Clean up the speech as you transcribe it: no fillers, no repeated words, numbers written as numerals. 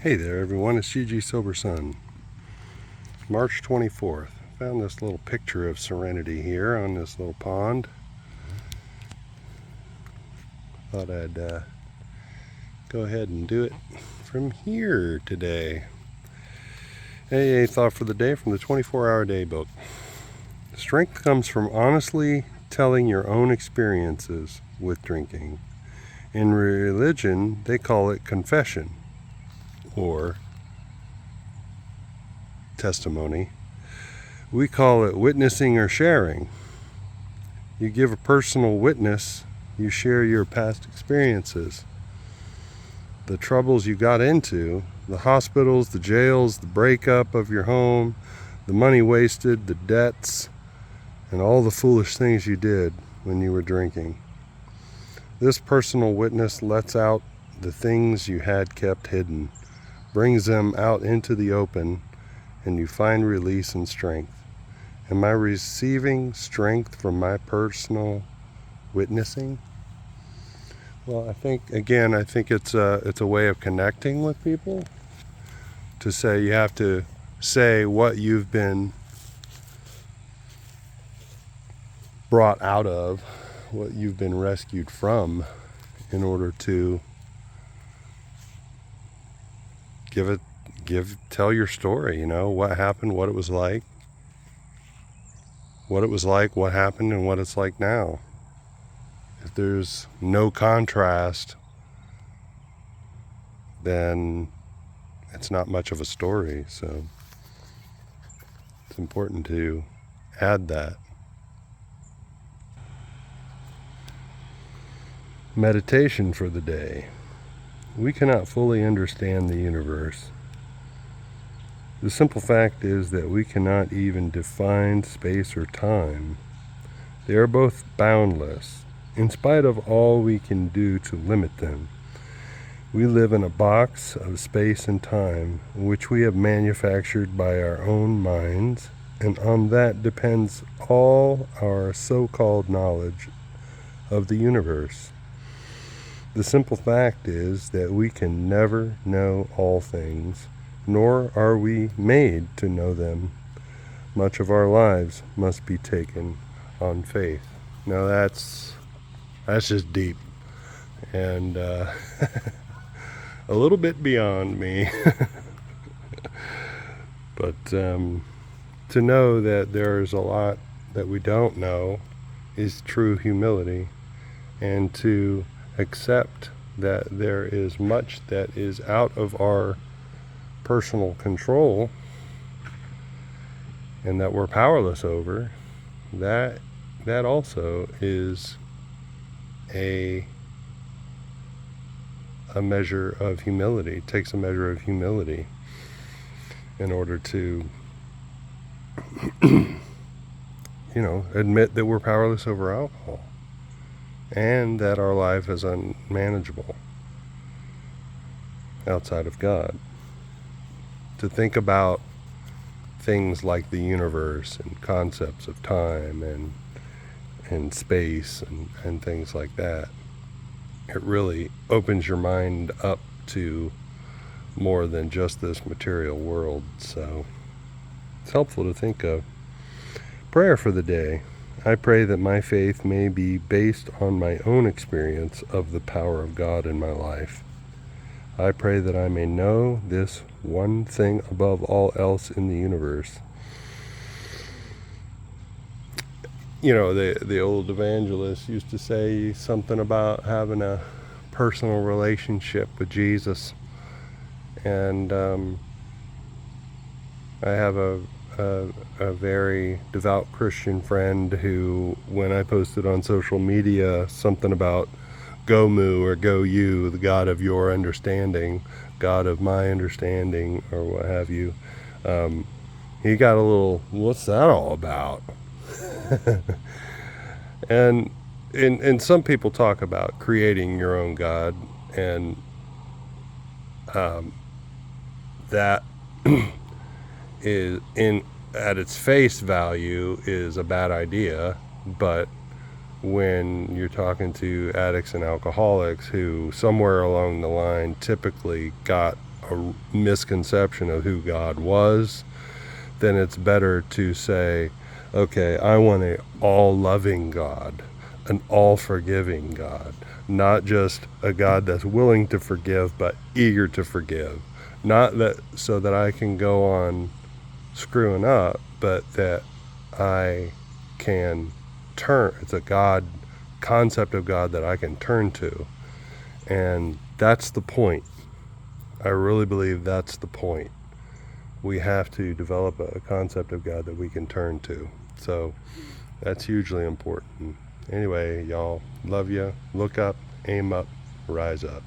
Hey there everyone, it's GG Sober Sun. March 24th. Found this little picture of serenity here on this little pond. Thought I'd go ahead and do it from here today. AA thought for the day from the 24-Hour Day book. Strength comes from honestly telling your own experiences with drinking. In religion, they call it confession or testimony. We call it witnessing or sharing. You give a personal witness, you share your past experiences, the troubles you got into, the hospitals, the jails, the breakup of your home, the money wasted, the debts, and all the foolish things you did when you were drinking. This personal witness lets out the things you had kept hidden, brings them out into the open, and you find release and strength. Am I receiving strength from my personal witnessing? Well, I think it's a way of connecting with people. To say you have to say what you've been brought out of, what you've been rescued from, in order to tell your story. What happened, what it was like, what happened, and what it's like now. If there's no contrast, then it's not much of a story. So it's important to add that. Meditation for the day. We cannot fully understand the universe. The simple fact is that we cannot even define space or time. They are both boundless, in spite of all we can do to limit them. We live in a box of space and time, which we have manufactured by our own minds, and on that depends all our so-called knowledge of the universe. The simple fact is that we can never know all things, nor are we made to know them. Much of our lives must be taken on faith. Now that's just deep and a little bit beyond me. But to know that there's a lot that we don't know is true humility, and to accept that there is much that is out of our personal control and that we're powerless over, that also is a measure of humility. It takes a measure of humility in order to admit that we're powerless over alcohol and that our life is unmanageable outside of God. To think about things like the universe and concepts of time and space and things like that, it really opens your mind up to more than just this material world. So it's helpful to think of. Prayer for the day. I pray that my faith may be based on my own experience of the power of God in my life. I pray that I may know this one thing above all else in the universe. The old evangelists used to say something about having a personal relationship with Jesus. And I have a very devout Christian friend who, when I posted on social media something about Gomu or Go You, the God of your understanding, God of my understanding, or what have you, he got a little, what's that all about? And some people talk about creating your own God, and that is at its face value is a bad idea. But when you're talking to addicts and alcoholics who somewhere along the line typically got a misconception of who God was, then it's better to say, okay, I want an all-loving God, an all-forgiving God, not just a God that's willing to forgive but eager to forgive. Not that so that I can go on screwing up, but that I can turn. It's a God concept of God that I can turn to. And that's the point. I really believe that's the point. We have to develop a concept of God that we can turn to. So that's hugely important. Anyway, y'all, love you. Look up, aim up, rise up.